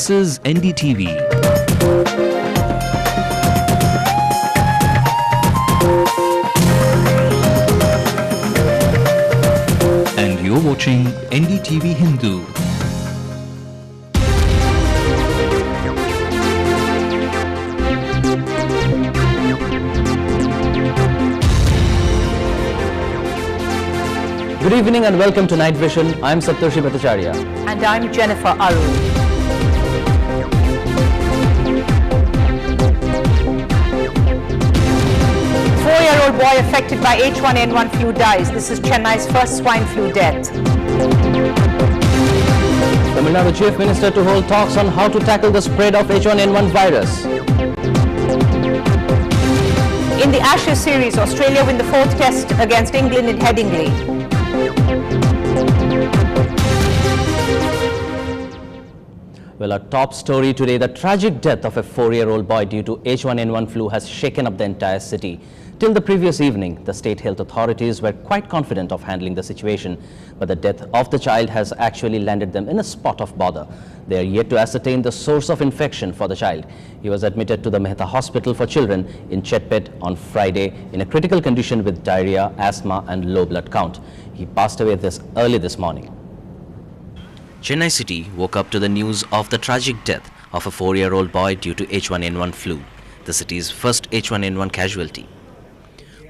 This is NDTV. And you're watching NDTV Hindu. Good evening and welcome to Night Vision. I'm Saptarshi Bhattacharya. And I'm Jennifer Arul. Four-year-old boy affected by H1N1 flu dies. This is Chennai's first swine flu death. Tamil Nadu Chief Minister to hold talks on how to tackle the spread of H1N1 virus. In the Ashes series, Australia win the fourth test against England in Headingley. Well, our top story today, the tragic death of a 4-year-old boy due to H1N1 flu has shaken up the entire city. Till the previous evening, the state health authorities were quite confident of handling the situation, but the death of the child has actually landed them in a spot of bother. They are yet to ascertain the source of infection for the child. He was admitted to the Mehta Hospital for Children in Chetpet on Friday in a critical condition with diarrhea, asthma and low blood count. He passed away early this morning. Chennai city woke up to the news of the tragic death of a 4-year-old boy due to H1N1 flu, the city's first H1N1 casualty.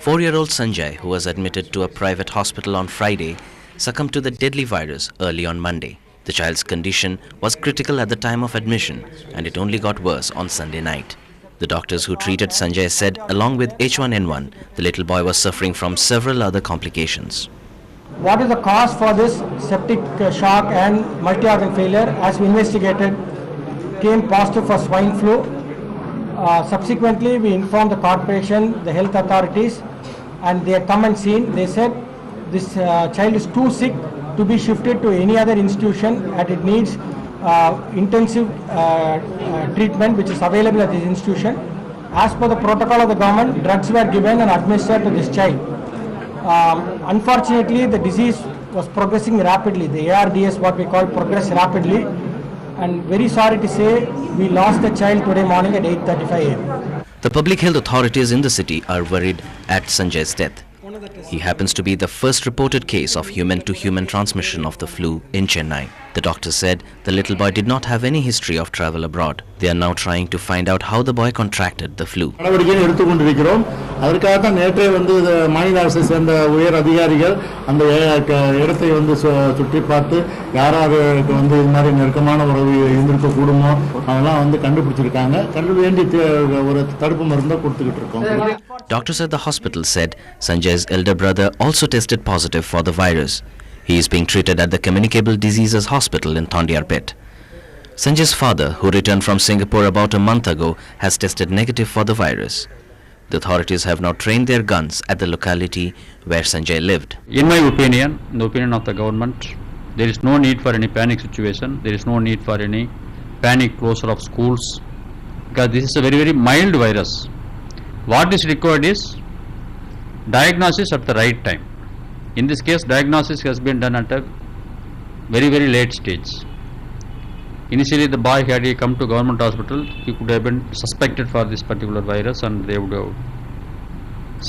4-year-old Sanjay, who was admitted to a private hospital on Friday, succumbed to the deadly virus early on Monday. The child's condition was critical at the time of admission, and it only got worse on Sunday night. The doctors who treated Sanjay said along with H1N1, the little boy was suffering from several other complications. What is the cause for this septic shock and multi-organ failure? As we investigated, came positive for swine flu. Subsequently, we informed the corporation, the health authorities, and they had come and seen. They said this child is too sick to be shifted to any other institution, and it needs intensive treatment which is available at this institution. As per the protocol of the government, drugs were given and administered to this child. Unfortunately, the disease was progressing rapidly. The ARDS, what we call, progressed rapidly. And very sorry to say, we lost the child today morning at 8:35 a.m. The public health authorities in the city are worried at Sanjay's death. He happens to be the first reported case of human-to-human transmission of the flu in Chennai. The doctor said the little boy did not have any history of travel abroad. They are now trying to find out how the boy contracted the flu. அதற்காக நேற்றே வந்து மாநில அரசை சேர்ந்த உயர் அதிகாரிகள் அந்த இடத்தை வந்து சுற்றி பார்த்து யார் யாருக்கு வந்து இது மாதிரி நெருக்கமான உறவு இருந்திருக்க கூடுமோ அதெல்லாம் வந்து கண்டுபிடிச்சிருக்காங்க. வேண்டி ஒரு தடுப்பு மருந்தை கொடுத்துக்கிட்டு இருக்கோம். Doctors at the hospital said Sanjay's elder brother also tested positive for the virus. He is being treated at the Communicable Diseases Hospital in Thandiarpet. Sanjay's father, who returned from Singapore about a month ago, has tested negative for the virus. The authorities have now trained their guns at the locality where Sanjay lived. In my opinion, in the opinion of the government, there is no need for any panic situation. There is no need for any panic closure of schools, because this is a very, very mild virus. What is required is diagnosis at the right time. In this case, diagnosis has been done at a very, very late stage. Initially, the boy, had he come to government hospital, he could have been suspected for this particular virus and they would have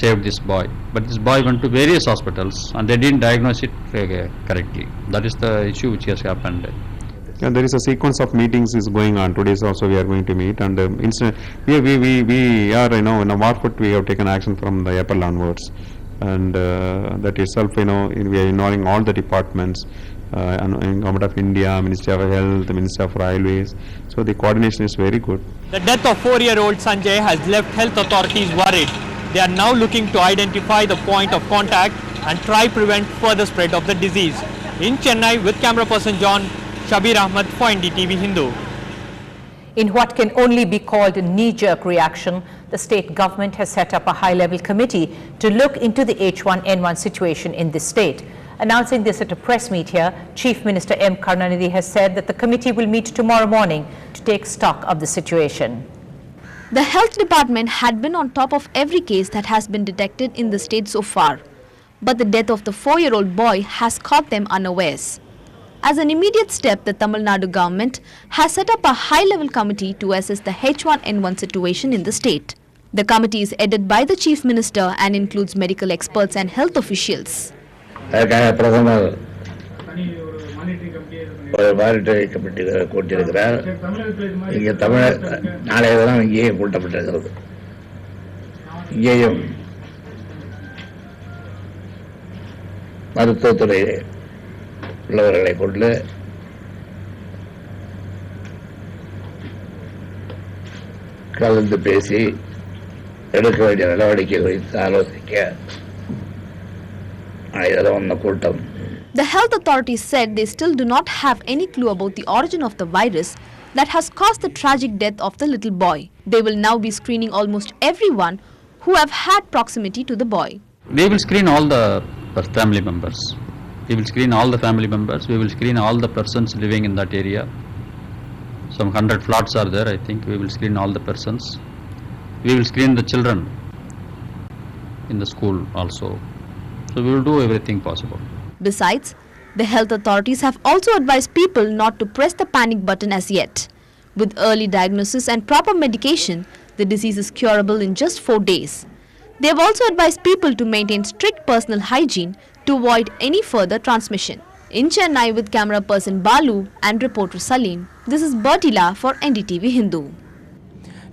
saved this boy. But this boy went to various hospitals and they didn't diagnose it correctly. That is the issue which has happened. And there is a sequence of meetings is going on. Today also we are going to meet, and we are, in a Warfoot we have taken action from the April onwards, and that itself, we are ignoring all the departments. In Government of India, Ministry of Health, the Ministry of Railways. So the coordination is very good. The death of 4-year-old Sanjay has left health authorities worried. They are now looking to identify the point of contact and try prevent further spread of the disease. In Chennai, with camera person John, Shabir Ahmed for NDTV Hindu. In what can only be called a knee-jerk reaction, the state government has set up a high-level committee to look into the H1N1 situation in this state. Announcing this at a press meet here, Chief Minister M. Karunanidhi has said that the committee will meet tomorrow morning to take stock of the situation. The health department had been on top of every case that has been detected in the state so far. But the death of the 4-year-old boy has caught them unawares. As an immediate step, the Tamil Nadu government has set up a high-level committee to assess the H1N1 situation in the state. The committee is headed by the Chief Minister and includes medical experts and health officials. பிரதமர் ஒரு monetary committee கூட்டியிருக்கிறார். இங்கே நாளைய தினம் இங்கேயும் கூட்டப்பட்டிருக்கிறது. இங்கேயும் மருத்துவத்துறை உள்ளவர்களை கொண்டு கலந்து பேசி எடுக்க வேண்டிய நடவடிக்கை குறித்து ஆலோசிக்க இந்த கூட்டம். The health authorities said they still do not have any clue about the origin of the virus that has caused the tragic death of the little boy. They will now be screening almost everyone who have had proximity to the boy. We will screen all the family members. We will screen all the family members. We will screen all the persons living in that area. Some 100 flats are there, I think. We will screen all the persons. We will screen the children in the school also. So we will do everything possible. Besides, the health authorities have also advised people not to press the panic button as yet. With early diagnosis and proper medication, the disease is curable in just 4 days. They have also advised people to maintain strict personal hygiene to avoid any further transmission. In Chennai with camera person Balu and reporter Salim, this is Bertila for NDTV Hindu.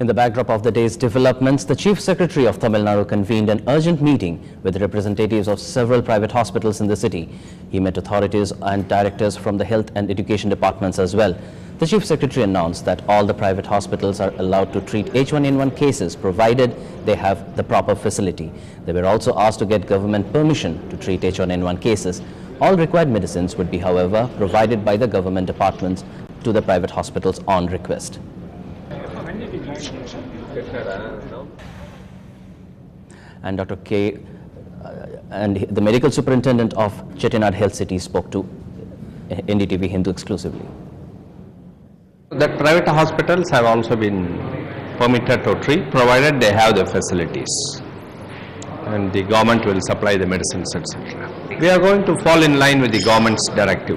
In the backdrop of the day's developments, the Chief Secretary of Tamil Nadu convened an urgent meeting with representatives of several private hospitals in the city. He met authorities and directors from the health and education departments as well. The Chief Secretary announced that all the private hospitals are allowed to treat H1N1 cases provided they have the proper facility. They were also asked to get government permission to treat H1N1 cases. All required medicines would be, however, provided by the government departments to the private hospitals on request. And Dr. K and the medical superintendent of Chettinad Health City spoke to NDTV Hindu exclusively. The private hospitals have also been permitted to treat provided they have the facilities, and the government will supply the medicines, etc. We are going to fall in line with the government's directive.